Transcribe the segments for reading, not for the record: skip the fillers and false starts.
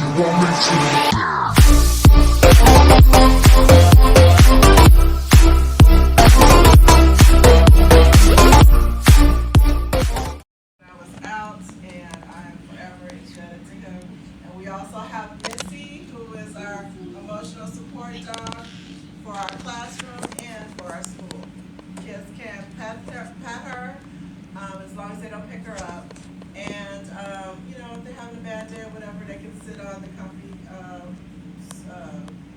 out, and I am forever indebted to him. And we also have Missy, who is our emotional support dog for our classroom and for our school. Kids can pet her as long as they don't pick her up. And, if they're having a bad day or whatever, they can sit on the comfy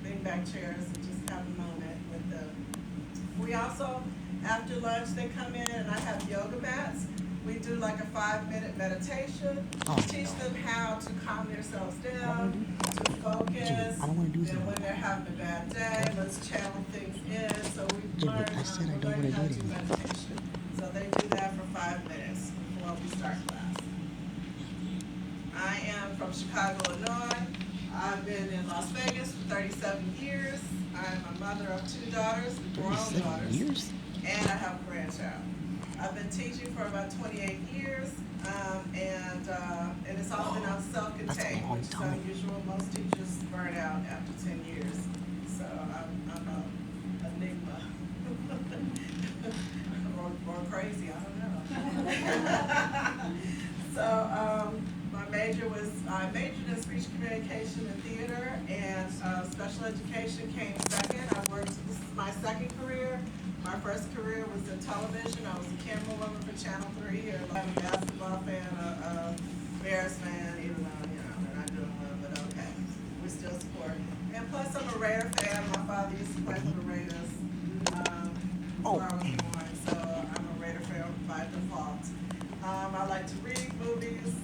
big back chairs and just have a moment with them. We also, after lunch, they come in and I have yoga mats. We do like a 5-minute meditation, teach them how to calm themselves down, to focus, and when they're having a bad day, let's channel things in. So we learn how to do meditation. So they do that for 5 minutes before we start class. I am from Chicago, Illinois. I've been in Las Vegas for 37 years. I'm a mother of 2 daughters, grown daughters, and I have a grandchild. I've been teaching for about 28 years, and it's all been on self-contained, which is unusual. Most teachers burn out after 10 years, so I'm an enigma. or crazy, I don't know. So I majored in speech communication and theater, and special education came second. This is my second career. My first career was in television. I was a camerawoman for Channel 3 here. I'm a basketball fan, a Bears fan, even though, they're not doing well, but okay. We still support. And plus, I'm a Raider fan. My father used to play for the Raiders before I was born, so I'm a Raider fan by default. I like to read movies.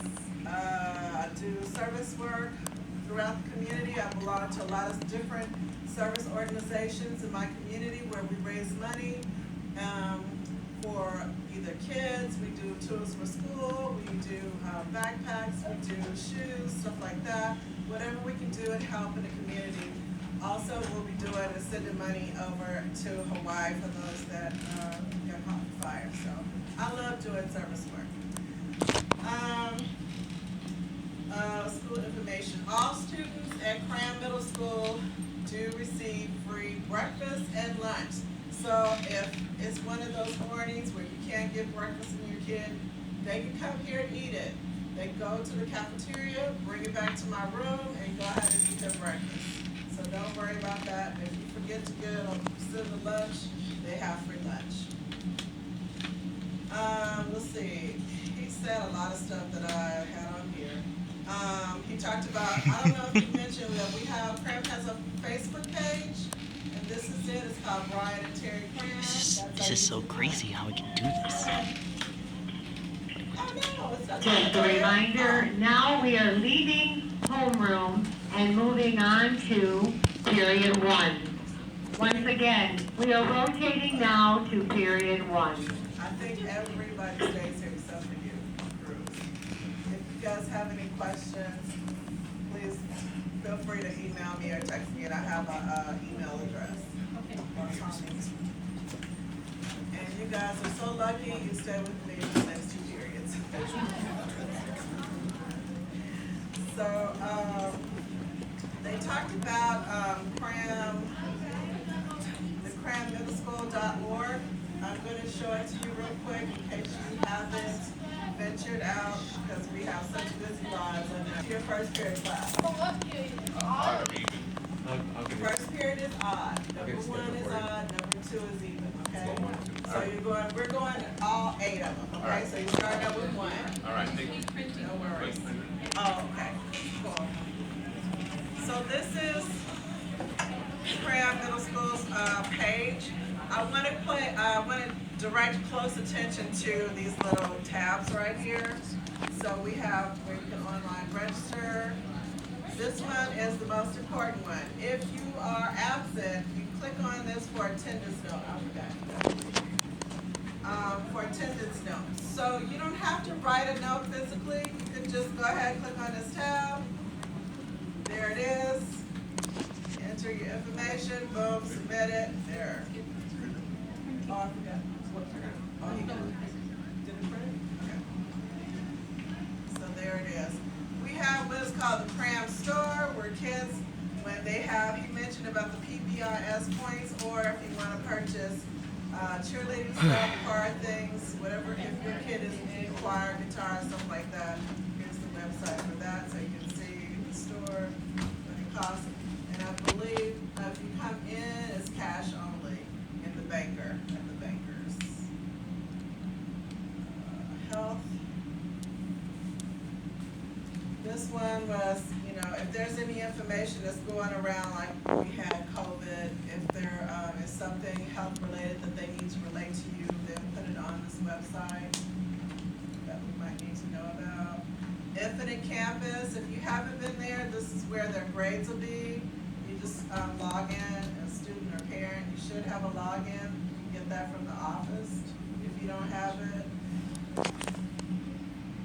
I do service work throughout the community. I belong to a lot of different service organizations in my community where we raise money for either kids. We do tools for school, we do backpacks, we do shoes, stuff like that. Whatever we can do and help in the community. Also, we'll be doing is sending money over to Hawaii for those that get caught in fire. So I love doing service work. School information. All students at Cram Middle School do receive free breakfast and lunch. So if it's one of those mornings where you can't get breakfast in your kid, they can come here and eat it. They go to the cafeteria, bring it back to my room, and go ahead and eat their breakfast. So don't worry about that. If you forget to get them the lunch, they have free lunch. Let's see. He said a lot of stuff that I had on here. He talked about, I don't know if you mentioned that Cram has a Facebook page, and this is it. It's called Brian and Terry Cram. This is so crazy how we can do this. Just a reminder, now we are leaving homeroom and moving on to period 1. Once again, we are rotating now to period 1. I think everybody stays here except for you, Bruce. If you guys have any questions, please feel free to email me or text me, and I have an email address. Okay. And you guys are so lucky you stay with me for the next 2 periods. So they talked about the crammiddleschool.org. I'm going to show it to you real quick in case you haven't ventured out, because we have such busy lives. And your first period class. First period is odd. Number 1 is odd. Number 2 is even. Okay. So we're going all 8 of them. Okay. So you start out with 1. All right. Thank you. No worries. Oh, okay. Cool. So this is Cram Middle School's page. I want to direct close attention to these little tabs right here. So we have where you can online register. This one is the most important one. If you are absent, you click on this for attendance note. For attendance note. So you don't have to write a note physically. You can just go ahead and click on this tab. There it is. Enter your information. Boom. Submit it. There. Oh, I forgot. Oh, he did it print? Okay. So there it is. We have what is called the Cram store where kids, when they have, he mentioned about the PBIS points, or if you want to purchase cheerleading stuff, car things, whatever, if your kid is in choir, guitar, stuff like that, here's the website for that, so you can see the store, what it costs. And I believe if you come in, it's cash only in the banker, at the bankers. Health. This one was, you know, if there's any information that's going around, like we had COVID, if there is something health related that they need to relate to you, then put it on this website that we might need to know about. Infinite Campus, if you haven't been there, this is where their grades will be. You just log in as student or parent. You should have a login. You can get that from the office if you don't have it.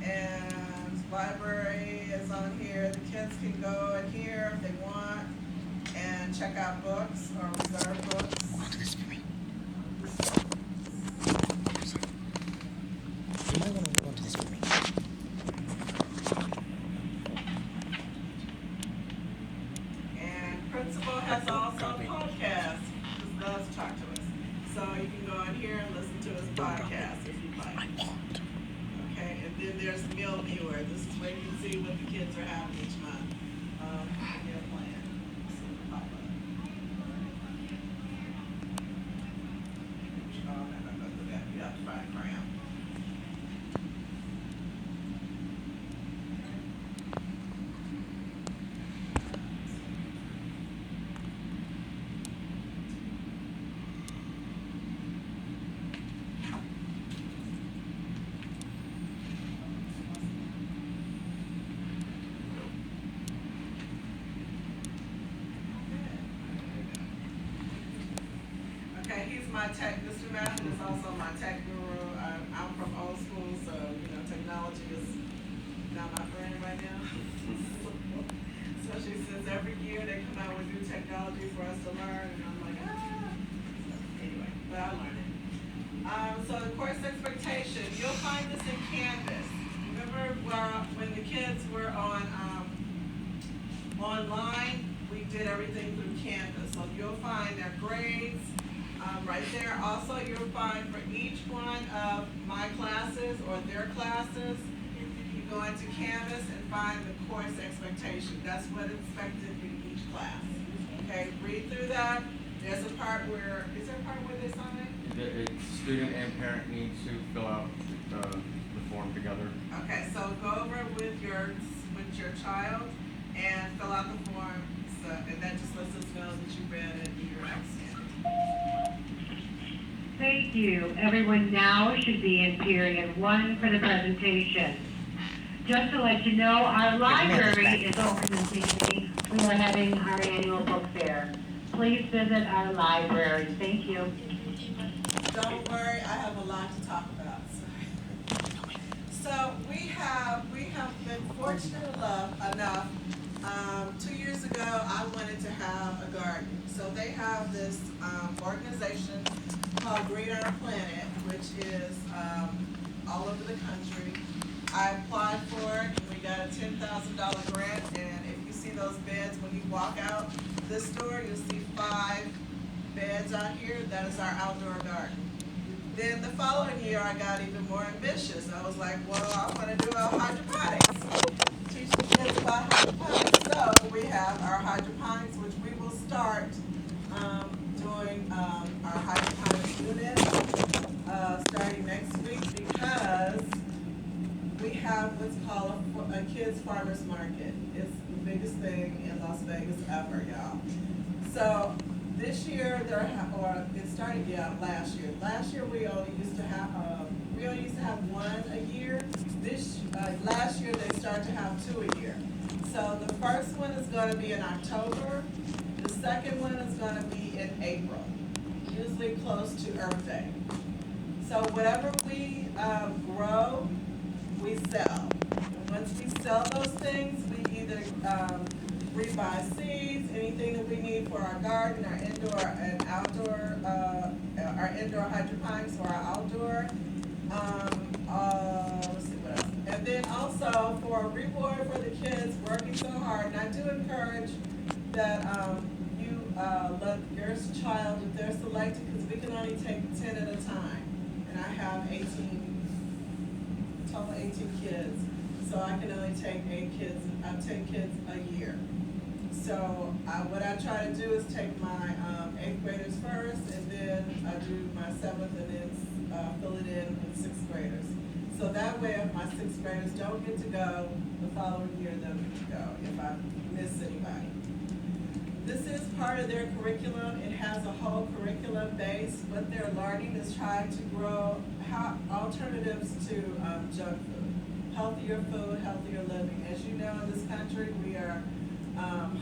And library is on here. The kids can go in here if they want and check out books or reserve books. Hold on to this for me. You might want to hold on to this for me. And Principal has also a podcast. Just loves to talk to us. So you can go in here and listen to his podcast if you'd like. Okay, and then there's Meal Viewer. This is where you can see what the kids are having each month. Their plan. See the pop up. Oh, I'm not gonna go through that. You have to find a crayon. Okay, he's my tech, Mr. Matthew is also my tech guru. I'm from old school, so, you know, technology is not my friend right now. Especially since every year they come out with new technology for us to learn, and I'm like, Anyway, but I learned it. So the course expectation, you'll find this in Canvas. Remember when the kids were on, online, we did everything through Canvas. So you'll find their grades, right there. Also, you'll find for each one of my classes or their classes, you go into Canvas and find the course expectation. That's what is expected in each class. Okay, read through that. There's a part where, is there a part where they sign? The student and parent need to fill out the form together. Okay, so go over with your child and fill out the form, so, and that just lets us know that you read it and you're outstanding. Thank you. Everyone now should be in period 1 for the presentation. Just to let you know, our library is open this evening. We are having our annual book fair. Please visit our library. Thank you. Don't worry, I have a lot to talk about. So we have been fortunate enough. 2 years ago, I wanted to have a garden. So they have this organization called Green Our Planet, which is all over the country. I applied for it, and we got a $10,000 grant. And if you see those beds when you walk out this door, you'll see 5 beds out here. That is our outdoor garden. Then the following year, I got even more ambitious. I was like, well, I want to do a hydroponics. Teach the kids about hydroponics. So we have our hydroponics, which we will start doing our hydroponics unit starting next week, because we have what's called a kids farmers market. It's the biggest thing in Las Vegas ever, y'all. So this year it started last year. Last year we only used to have one a year. Last year they started to have 2 a year. So the first one is going to be in October. The second one is going to be in April, usually close to Earth Day. So whatever we grow, we sell. And once we sell those things, we either rebuy seeds, anything that we need for our garden, our indoor and outdoor, our indoor hydroponics or our outdoor. Let's see what else. And then also for a reward for the kids working so hard, and I do encourage that, you, let your child, if they're selected, because we can only take 10 at a time. And I have 18 kids, so I can only take 10 kids a year. So, what I try to do is take my, 8th graders first, and then I do my 7th, and then, fill it in with 6th graders. So that way, if my 6th graders don't get to go, the following year they'll get to go, if I miss anybody. This is part of their curriculum. It has a whole curriculum base. What they're learning is trying to grow alternatives to junk food, healthier living. As you know, in this country, we are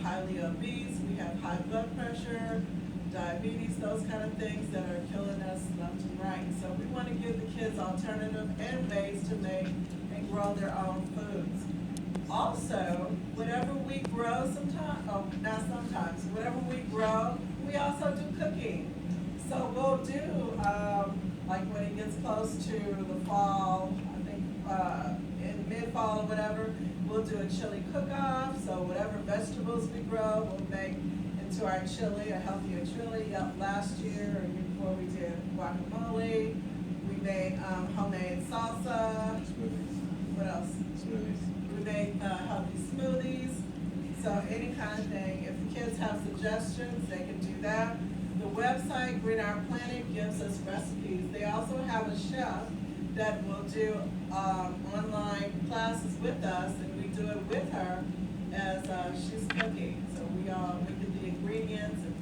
highly obese. We have high blood pressure, diabetes, those kind of things that are killing us left and right. So we want to give the kids alternative and ways to make and grow their own foods. Also, whatever we grow whatever we grow, we also do cooking. So we'll do, like when it gets close to the fall, I think, in mid-fall or whatever, we'll do a chili cook-off. So whatever vegetables we grow, we'll make into our chili, a healthier chili. Last year, or year before, we did guacamole. We made homemade salsa. Smoothies. What else? Smoothies. We make healthy smoothies. So any kind of thing. If the kids have suggestions, they can do that. The website, Green Hour Planet, gives us recipes. They also have a chef that will do online classes with us, and we do it with her as she's cooking. So we all look at the ingredients, and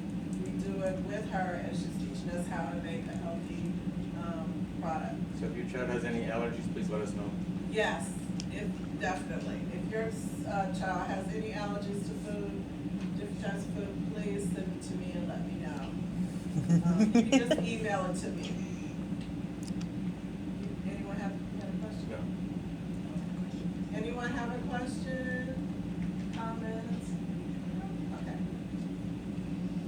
we do it with her as she's teaching us how to make a healthy product. So if your child has any allergies, please let us know. Yes, definitely. If your child has any allergies to food, different types of food, please send it to me and let me know. You can just email it to me. Anyone have a question? No. Anyone have a question, comments? Okay.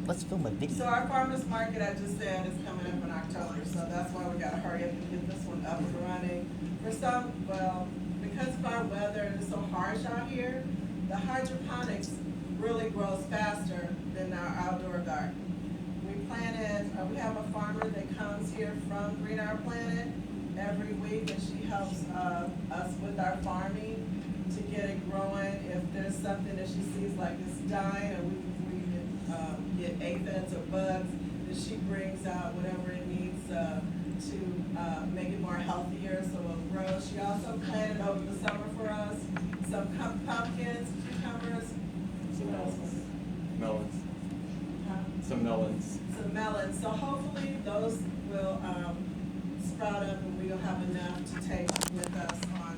Let's film a So video. our farmer's market, I just said, is coming up in October, so that's why we gotta hurry up and get this one up and running. For some, well, because of our weather and it's so harsh out here, the hydroponics really grows faster than our outdoor garden. We have a farmer that comes here from Green Hour Planet every week, and she helps us with our farming to get it growing. If there's something that she sees like it's dying, or we get aphids or bugs, then she brings out whatever it needs to make it more healthier so it'll grow. She also planted over the summer for us some pumpkins, cucumbers, what else was it? Melons. Huh? Some melons. Some melons. So hopefully those will sprout up, and we'll have enough to take with us on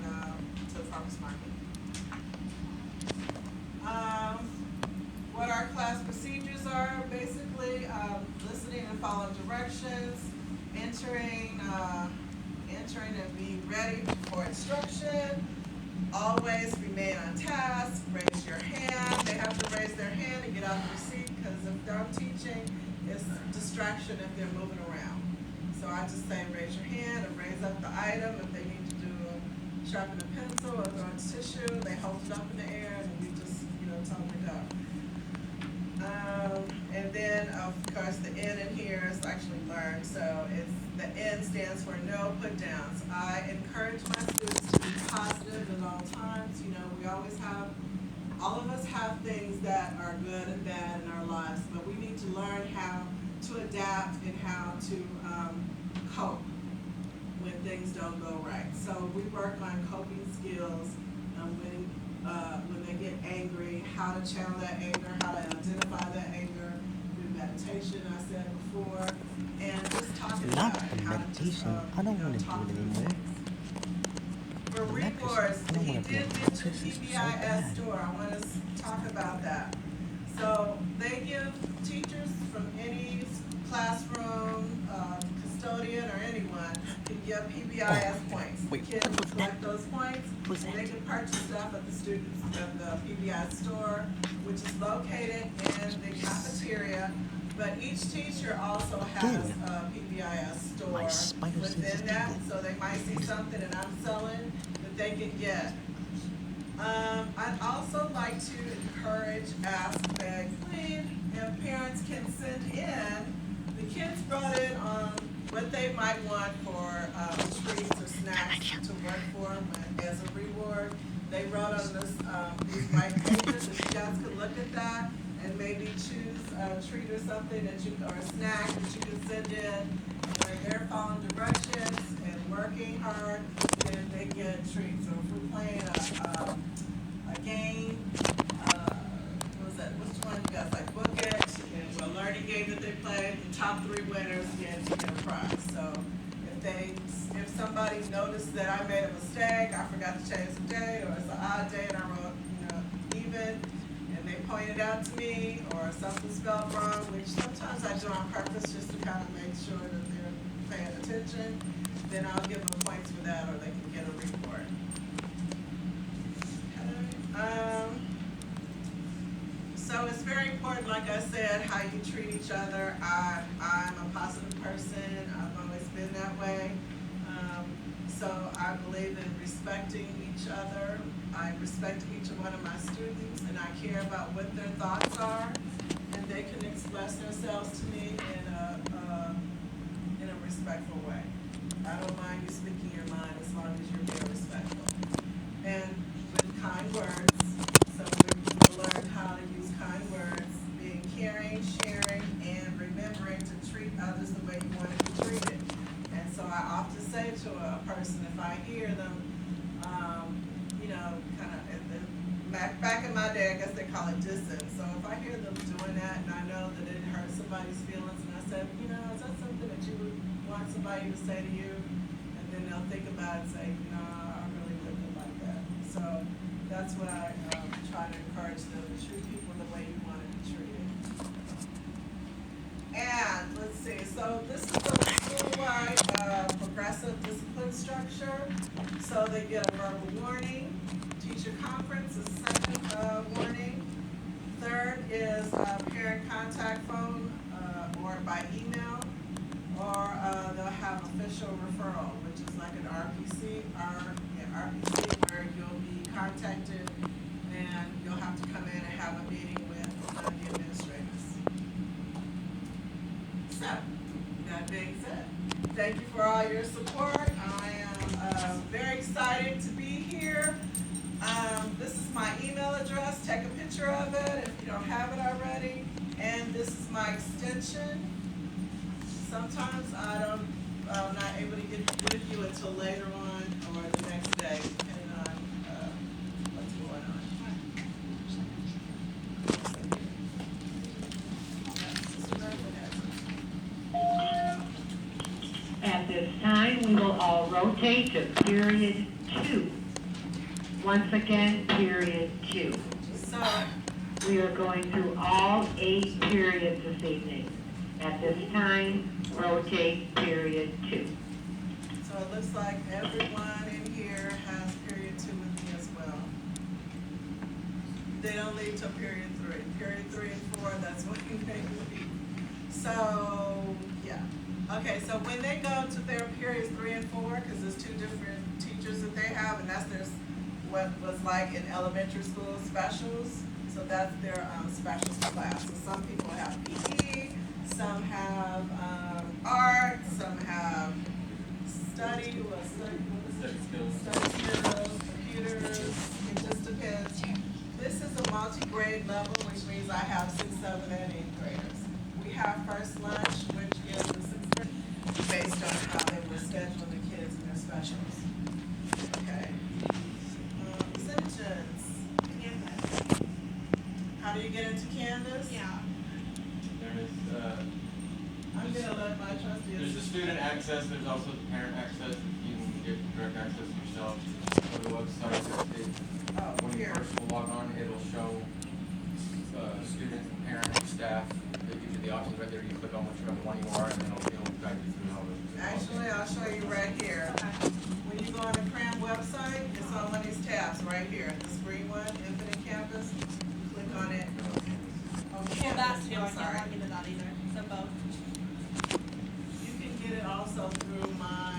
to the farmers market. What our class procedures are, basically listening and following directions, entering and be ready for instruction. Always remain on task. Raise your hand. They have to raise their hand and get out of their seat, because if I'm teaching, it's distraction if they're moving around. So I just say raise your hand and raise up the item. If they need to do sharpen a pencil or throw a tissue, they hold it up in the air, and we just tell them to go. And then of course the N in here is actually learn. So the N stands for no put downs. I encourage my students to be positive at all times. We always all of us have things that are good and bad in our lives, but we need to learn how to adapt and how to cope when things don't go right. So we work on coping skills when they get angry, how to channel that anger, how to identify that anger through meditation, I said before, and just talking Not about it, the how to meditation. just, I don't want to do talk it through anymore. things. For The mattress, rewards, I don't he wanna do did it. mention This is so PBIS bad. store. I want to talk about that. So they give teachers from any classroom, custodian, or anyone can give PBIS points. Wait, Kids what's collect that? those points, What's and they that? can purchase stuff at the PBIS store, which is located in the cafeteria. But each teacher also has a PBIS My store spider sense is within that, tingling. so they might see something that I'm selling that that they can get. I'd also like to encourage, ask, beg, plead, if parents can send in, the kids brought in what they might want for treats or snacks to work for them as a reward. They wrote on these white papers, if you guys could look at that and maybe choose a treat or something or a snack that you can send in. And when they're following directions and working hard, then they get a treat. So if we're playing a game, what was that? Which one you guys like? Book it. And a learning game that they play. The top 3 winners get a prize. So if somebody noticed that I made a mistake, I forgot to change the date, or it's an odd date, I wrote even, and they pointed out to me, or something spelled wrong, which sometimes I do on purpose just to kind of make sure that they're paying attention, then I'll give them points for that, or they can get a report. So it's very important, like I said, how you treat each other. I'm a positive person. I've always been that way. So I believe in respecting each other. I respect each one of my students, and I care about what their thoughts are, and they can express themselves to me in a respectful way. I don't mind you speaking your mind as long as you're being respectful. And with kind words, so we learn how to use kind words, being caring, sharing, and remembering to treat others the way you want to be treated. And so I often say to a person, if I hear them, kind of, back in my day, I guess they call it dissing. So if I hear them doing that and I know that it hurt somebody's feelings, and I said, is that something that you would want somebody to say to you? And then they'll think about it and say, I really wouldn't like that. So that's what I try to encourage them, to treat people the way you want to be treated. And let's see, so this is the school-wide progressive discipline structure. So they get a verbal warning, teacher conference is second warning. Third is parent contact phone or by email, or they'll have official referral, which is like an RPC where you'll be contacted and you'll have to come in and have a meeting with one of the administrators. So, that being said, thank you for all your support. I am very excited to be here. This is my email address. Take a picture of it if you don't have it already. And this is my extension. Sometimes I'm not able to get with you until later on or the next day, depending on what's going on. At this time, we will all rotate to period 2. Once again, period 2. So, We are going through all 8 periods this evening. At this time, rotate period 2. so it looks like everyone in here has period 2 with me as well. They don't leave till period 3. Period 3 and 4, that's when they leave. So, yeah. Okay, so when they go to their periods 3 and 4, because there's 2 different teachers that they have, and that's their, what was like in elementary school specials. So that's their specials class. So some people have PE, some have art, some have study skills, computers, it just depends. This is a multi-grade level, which means I have 6th, 7th, and 8th graders. We have first lunch, which is the 6th grade, based on how they were scheduling the kids in their specials. Okay. Extensions. How do you get into Canvas? Yeah. I'm gonna let my trustees. There's the student access, there's also the parent access, you can get direct access yourself. Go to the website, when you Here. first will log on, it'll show student, parent, and staff. They give you the options right there, you click on whichever one you are, and then it'll guide you through how to. Actually, I'll show you right here. When you go on the CRAM website, it's on one of these tabs right here. This green one, Infinite Campus. Click on it. Oh, Well, Campus, that's new, I I'm can't sorry. log into that either, so both. You can get it also through my,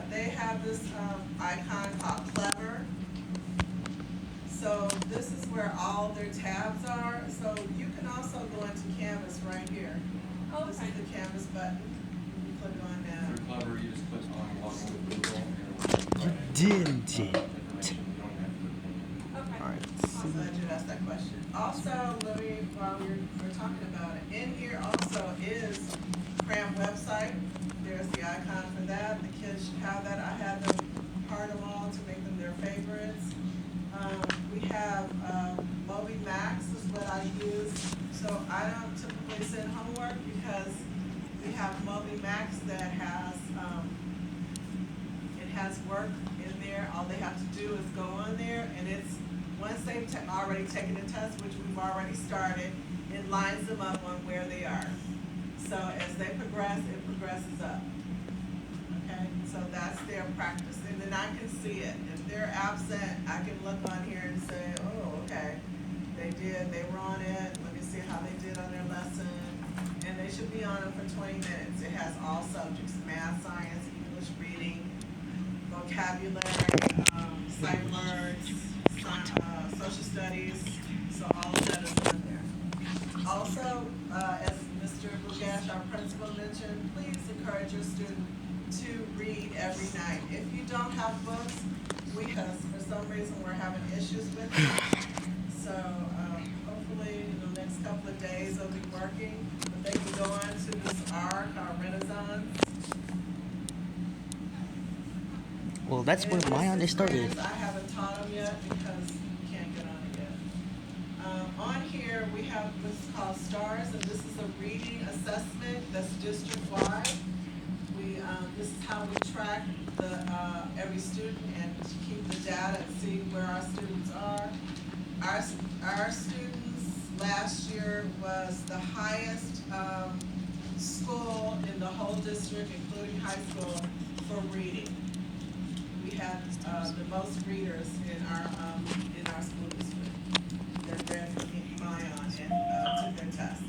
they have this, icon called Clever. So this is where all their tabs are, so you can also go into Canvas right here. Oh, This okay. is the Canvas button, you click on that. Through Clever, you just click on log in with Google and You didn't it. information, you don't have to. Okay. Alright. I'm glad you asked that question. Also, let me, while we're talking about it, in here also is Cram website. There's the icon for that. The kids should have that. I had them heart them all to make them their favorites. We have, Moby Max is what I use. So I don't typically send homework because we have Moby Max that has, it has work in there. All they have to do is go on there, and it's, once they've already taken the test, which we've already started, it lines them up on where they are. So as they progress, it progresses up. Okay, so that's their practice, and then I can see it. If they're absent, I can look on here and say, oh, okay, they were on it, let me see how they did on their lesson. And they should be on it for 20 minutes. It has all subjects, math, science, English, reading, vocabulary, sight words, social studies, so all of that is on there. Also, as Mr. Bugash, our principal, mentioned, please encourage your student to read every night. If you don't have books, because for some reason we're having issues with it. So hopefully in the next couple of days they'll be working, but they can go on to this ARC, our Renaissance. Well, that's where And my this honor started. experience, I haven't taught them yet because you can't get on it yet. On here, we have what's called STARS, and this is a reading assessment that's district-wide. This is how we track every student and keep the data and see where our students are. Our students last year was the highest, school in the whole district, including high school, for reading. We had, the most readers in our school district that read for Mayan and, took their test.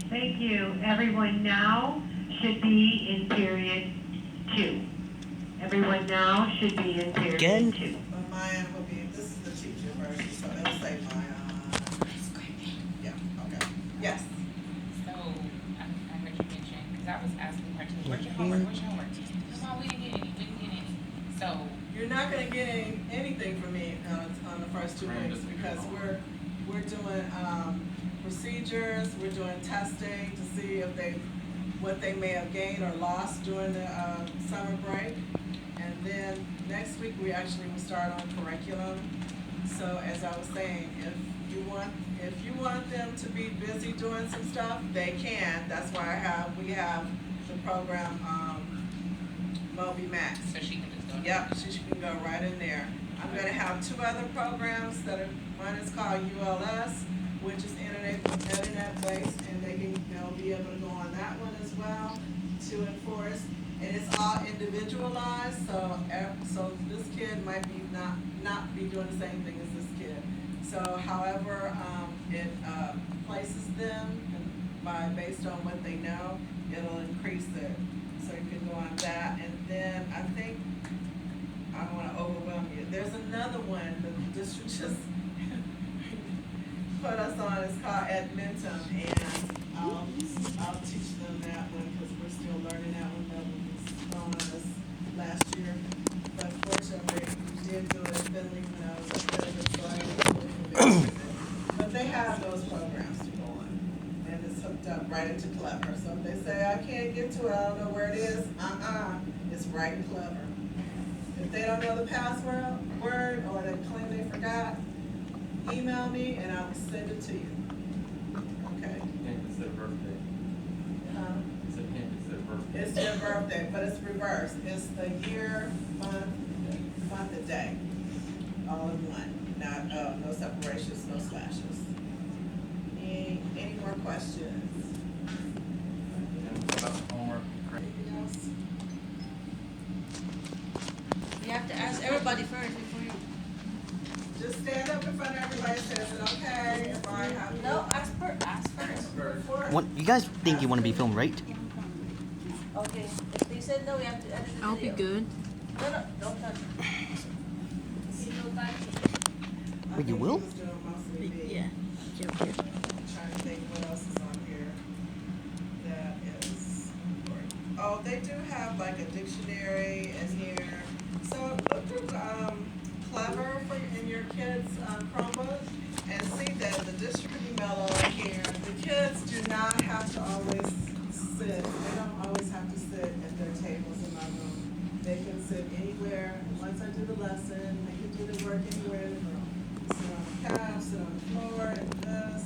Thank you. Everyone now should be in period 2. Everyone now should be in period Again? 2. But Mayan will be, this is the teacher version, so it'll say Mayan. Yeah, okay. Yes. So, I heard you mention, because I was asking her, where's your homework, where's your homework? Mom, we didn't get any, we didn't get any. So, You're not gonna get anything from me on the first 2 weeks because we're doing, procedures, we're doing testing to see if what they may have gained or lost during the, summer break. And then next week, we actually will start on curriculum. So as I was saying, if you want them to be busy doing some stuff, they can. That's why we have the program, Moby Max. so she can just go. Yep, she can go right in there. I'm gonna have 2 other programs one is called ULS, which is internet-based, and they'll be able to go on that one as well to enforce. And it's all individualized, so this kid might be not be doing the same thing as this kid. So however, it, places them based on what they know, it'll increase it. So you can go on that, and then I think, I don't wanna overwhelm you, there's another one that the district just put us on, it's called Admentum, and I'll teach them that one, cause we're still learning that one, that one was thrown on us last year. But fortunately, we did do it in Finley when I was up there, so I was really familiar with it. But they have those programs to go on, and it's hooked up right into Clever, so if they say, I can't get to it, I don't know where it is, it's right in Clever. If they don't know the password, or they claim they forgot, email me and I will send it to you. Okay? Hint instead of birthday. It's a hint instead of birthday. It's their birthday, but it's reversed. It's the year, month, and day, all in one. Not, no separations, no slashes. Any more questions? And what about the homework? Anything else? You have to ask everybody first before you. Just stand up in front of everybody and say, is it okay if I have? No, ask first. Before- You guys think you want to be filmed, right? Okay, Okay, if they said no, we have to edit the video. I'll be good. No, don't touch it. I But you think will? he was doing mostly me. Yeah. I'm trying to think what else is on here that is important. Oh, they do have like a dictionary in here. So look through, Clever for, in your kids' Chromebook and see that the district email on here, the kids do not have to always sit, they don't always have to sit at their tables in my room. They can sit anywhere, and once I do the lesson, they can do the work anywhere in the room. Sit on the couch, sit on the floor, and this,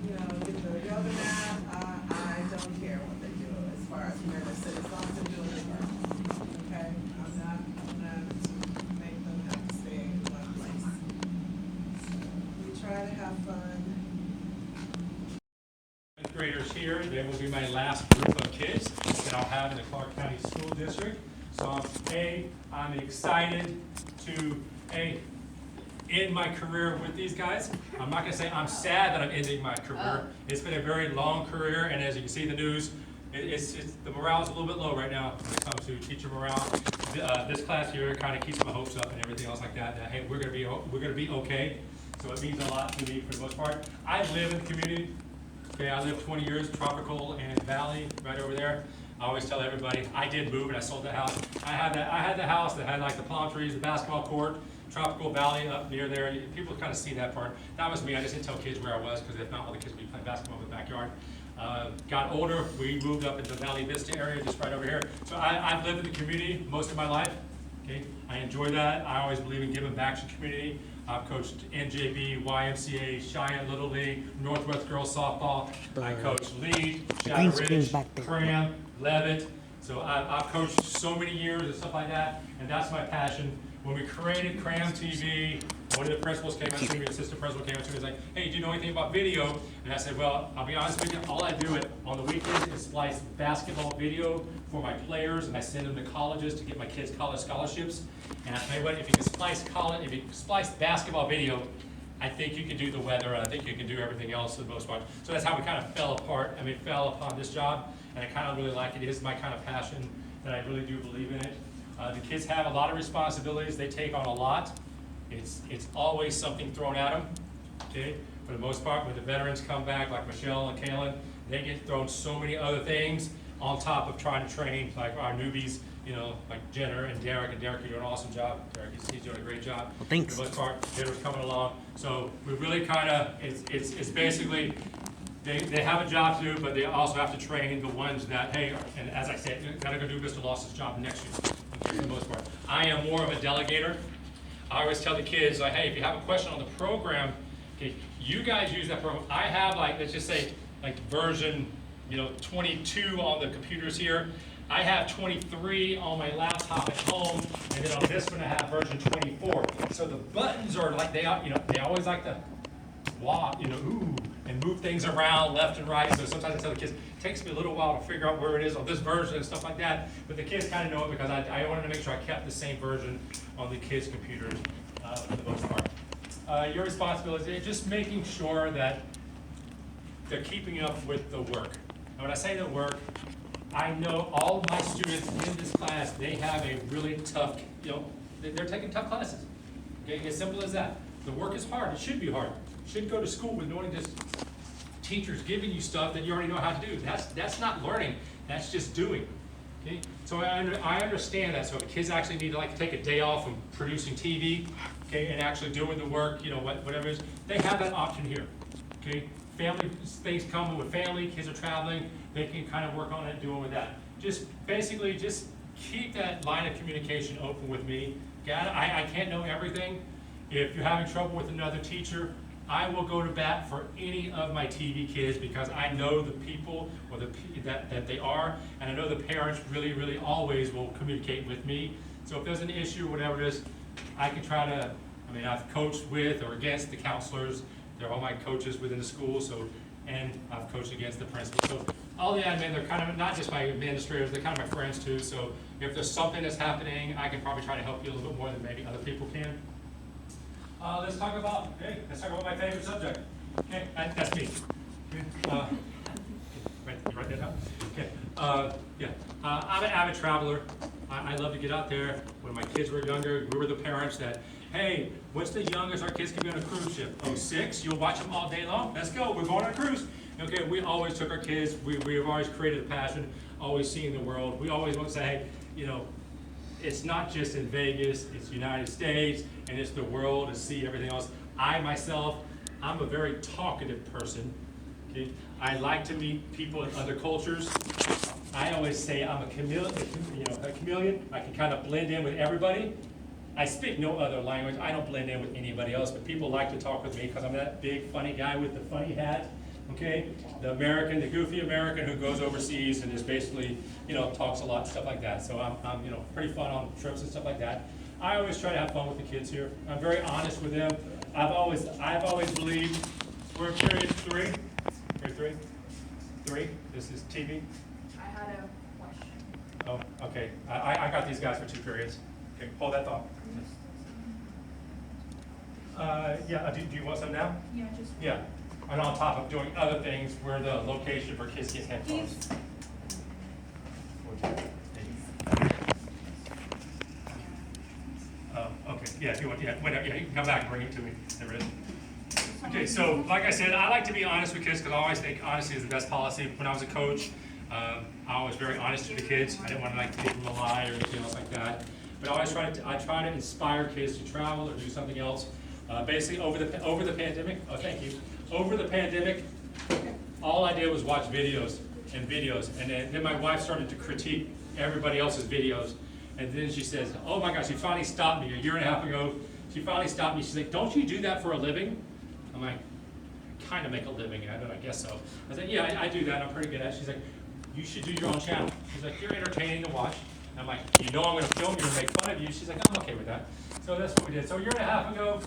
you know, get the yoga mat. I don't care what they do as far as where they sit, as long as they're doing their work. Okay, I'm not make them have to stay in one place. So we try to have fun. Fifth graders here, they will be my last group of kids that I'll have in the Clark County School District. So I'm excited to end my career with these guys. I'm not gonna say I'm sad that I'm ending my career. It's been a very long career, and as you can see in the news, it's the morale's a little bit low right now when it comes to teacher morale. This class here kind of keeps my hopes up and everything else like that. That hey, we're gonna be okay. So it means a lot to me for the most part. I live in the community. Okay, I lived 20 years, Tropical and Valley, right over there. I always tell everybody, I did move and I sold the house. I had the house that had like the palm trees, the basketball court, Tropical Valley up near there. People kind of see that part. That was me. I just didn't tell kids where I was because if not, all the kids would be playing basketball in the backyard. Got older, we moved up into the Valley Vista area, just right over here. So I've lived in the community most of my life. Okay, I enjoy that. I always believe in giving back to the community. I've coached NJB, YMCA, Cheyenne Little League, Northwest Girls Softball. I coached Lee, Shadow green screen's Ridge, back there. Cram, Levitt. So I've coached so many years and stuff like that, and that's my passion. When we created Cram TV, one of the principals came up to me, assistant principal came up to me, and was like, hey, do you know anything about video? And I said, well, I'll be honest with you, all I do on the weekends is splice basketball video for my players, and I send them to colleges to get my kids college scholarships. And I tell you what, if you can splice basketball video, I think you can do the weather, and I think you can do everything else for the most part. So that's how we kind of fell upon this job, and I kind of really like it. It is my kind of passion, and I really do believe in it. The kids have a lot of responsibilities. They take on a lot. It's always something thrown at them, okay? For the most part, when the veterans come back, like Michelle and Kaylin, they get thrown so many other things on top of trying to train, like our newbies, you know, like Jenner and Derek. And Derek, you're doing an awesome job. Derek, he's doing a great job. Well, thanks. For the most part, Jenner's coming along. So we really kind of, it's basically, they have a job to do, but they also have to train the ones that, hey, and as I said, you gotta go do Mr. Lawson's job next year, okay, for the most part. I am more of a delegator. I always tell the kids, like, hey, if you have a question on the program, okay, you guys use that program. I have, like, let's just say, like version, 22 on the computers here. I have 23 on my laptop at home, and then on this one I have version 24. So the buttons are like, they always like to walk, and move things around left and right. So sometimes I tell the kids, it takes me a little while to figure out where it is on this version and stuff like that. But the kids kind of know it because I wanted to make sure I kept the same version on the kids' computers for the most part. Your responsibility is just making sure that they're keeping up with the work. And when I say the work, I know all of my students in this class, they have a really tough, they're taking tough classes. Okay, as simple as that. The work is hard. It should be hard. You shouldn't go to school with knowing just teachers giving you stuff that you already know how to do. That's not learning. That's just doing. Okay? So I understand that. So if kids actually need to take a day off from producing TV, okay, and actually doing the work, whatever it is, they have that option here. Okay? Family things come with family, kids are traveling, they can kind of work on it, doing with that. Just basically just keep that line of communication open with me. I can't know everything. If you're having trouble with another teacher, I will go to bat for any of my TV kids because I know the people or that they are, and I know the parents really, really always will communicate with me. So if there's an issue, whatever it is, I can try to, I've coached with or against the counselors. They're all my coaches within the school, and I've coached against the principal. So all the admin, they're kind of not just my administrators, they're kind of my friends too. So if there's something that's happening, I can probably try to help you a little bit more than maybe other people can. Let's talk about my favorite subject. Okay, that's me. Okay. Right You write that down? Okay. Yeah. I'm an avid traveler. I love to get out there. When my kids were younger, we were the parents that, hey, what's the youngest our kids can be on a cruise ship? Oh, 6? You'll watch them all day long? Let's go. We're going on a cruise. Okay, we always took our kids. We've always created a passion, always seeing the world. We always want to say, hey, you know, it's not just in Vegas, it's the United States, and it's the world to see everything else. I myself, I'm a very talkative person. Okay? I like to meet people in other cultures. I always say I'm a chameleon. I can kind of blend in with everybody. I speak no other language. I don't blend in with anybody else, but people like to talk with me because I'm that big funny guy with the funny hat. Okay, the American, the goofy American who goes overseas and is basically, you know, talks a lot, stuff like that. So I'm, you know, pretty fun on trips and stuff like that. I always try to have fun with the kids here. I'm very honest with them. I've always believed we're in period 3. Period 3. This is TV. I had a question. Oh, okay. I got these guys for 2 periods. Okay, hold that thought. Yeah. Do you want some now? Yeah, just. Yeah. And on top of doing other things, we're the location for kids get headphones. Okay, yeah, if you want, yeah, whatever, yeah, you can come back and bring it to me. There it is. Okay, so like I said, I like to be honest with kids because I always think honesty is the best policy. When I was a coach, I was very honest with the kids. I didn't want to like give them a lie or anything else like that. But I always try to inspire kids to travel or do something else. Basically, over the pandemic. Oh, thank you. Over the pandemic, all I did was watch videos, and then my wife started to critique everybody else's videos, and then she says, "Oh my gosh!" She finally stopped me a year and a half ago. She finally stopped me. She's like, "Don't you do that for a living?" I'm like, "Kind of make a living at it, I guess so." I said, "Yeah, I do that. I'm pretty good at it." She's like, "You should do your own channel." She's like, "You're entertaining to watch." And I'm like, "You know I'm going to film you and make fun of you." She's like, "I'm okay with that." So that's what we did. So a year and a half ago,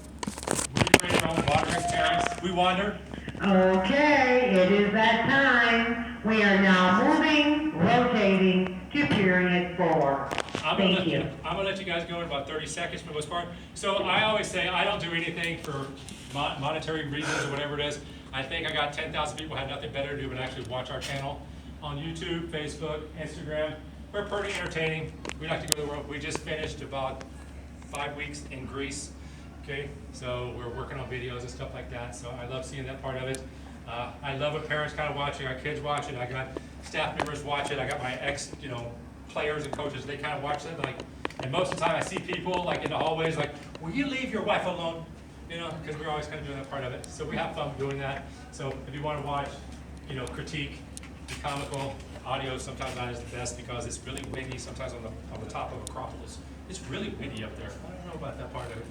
we created our own wandering experience. We wander. Okay, it is that time. We are now rotating to period 4. I'm Thank you. gonna let you guys go in about 30 seconds for the most part. So I always say I don't do anything for monetary reasons or whatever it is. I think I got 10,000 people who had nothing better to do but actually watch our channel on YouTube, Facebook, Instagram. We're pretty entertaining. We like to go to the world. We just finished about 5 weeks in Greece. Okay, so we're working on videos and stuff like that. So I love seeing that part of it. I love what parents kind of watch it, our kids watch it. I got staff members watch it. I got my players and coaches. They kind of watch it. Like, and most of the time I see people like in the hallways like, "Will you leave your wife alone?" You know, because we're always kind of doing that part of it. So we have fun doing that. So if you want to watch, critique, be comical. Audio sometimes not as the best because it's really windy sometimes on the top of Acropolis. It's really windy up there. I don't know about that part of it.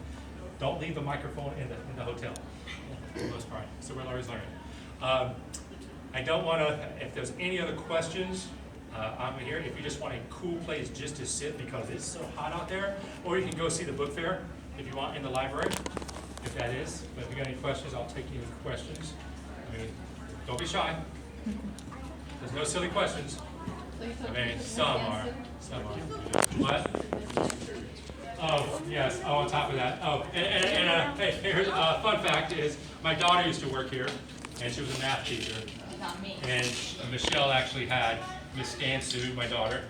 Don't leave the microphone in the hotel, for the most part. So we're always learning. I don't want to, if there's any other questions, I'm here. If you just want a cool place just to sit because it's so hot out there, or you can go see the book fair if you want in the library, if that is. But if you got any questions, I'll take any questions. I mean, don't be shy. There's no silly questions. I mean, some are. What? Oh, yes. Oh, on top of that. Oh, and hey, here's a fun fact is my daughter used to work here, and she was a math teacher. Not me. And Michelle actually had Miss Stansu, my daughter,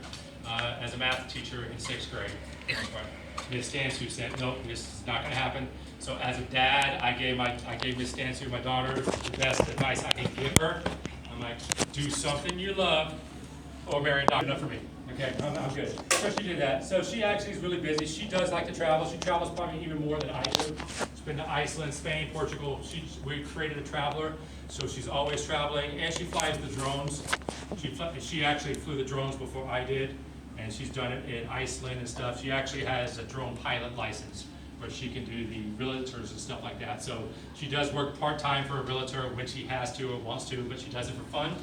as a math teacher in 6th grade. Miss Stansu said, "Nope, this is not going to happen." So as a dad, I gave Miss Stansu, my daughter, the best advice I can give her. I'm like, do something you love, or marry a doctor. Enough for me. Okay, I'm good. So she did that. So she actually is really busy. She does like to travel. She travels probably even more than I do. She's been to Iceland, Spain, Portugal. We created a traveler, so she's always traveling, and she flies the drones. She actually flew the drones before I did, and she's done it in Iceland and stuff. She actually has a drone pilot license where she can do the realtors and stuff like that. So she does work part-time for a realtor when she has to or wants to, but she does it for fun.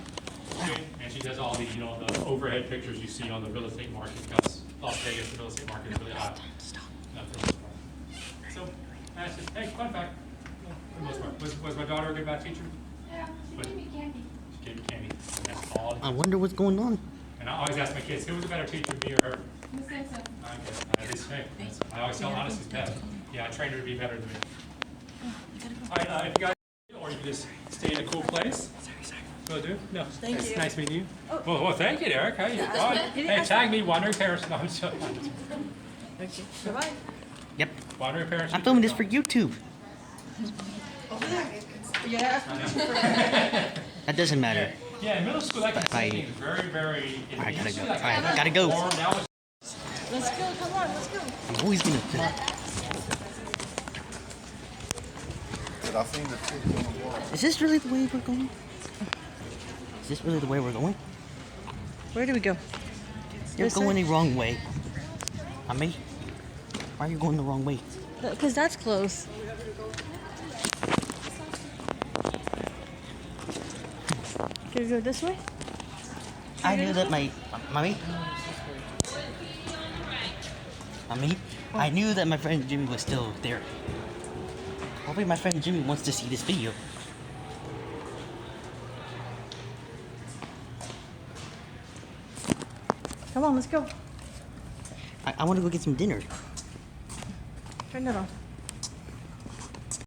Okay. And she does all the, the overhead pictures you see on the real estate market because Las Vegas, the real estate market is really hot. So that's just, hey, fun fact. For the most part. Was my daughter a good math teacher? Yeah, she gave me candy. She gave me candy. And that's all. I wonder what's going on. And I always ask my kids, who was a better teacher, me or her? Who said so? I always tell honesty is best. Yeah, I trained her to be better than me. All right, if you guys, or you can just stay in a cool place. Will do? No. Thank It's you. nice meeting you. Well, thank you, Derek. How you doing? Hey, tag me, Wandering Parents. No, I'm so, Okay. Bye-bye. Yep. Wandering Parents. I'm filming this for YouTube. Yeah. That doesn't matter. Yeah, in middle school, that kind of Bye. thing is very, very. I gotta used to go. be like I gotta go. warm, now it's Let's go, come on, let's go. I'm always gonna. But I seen the chick on the wall. Is this really the way we're going? Is this really the way we're going? Where do we go? You're This going way? the wrong way. Mommy, why are you going the wrong way? Because that's close. Can we go this way? I knew that my mommy. Mommy, I knew that my friend Jimmy was still there. Hopefully, my friend Jimmy wants to see this video. Come on, let's go. I want to go get some dinner. Turn it on.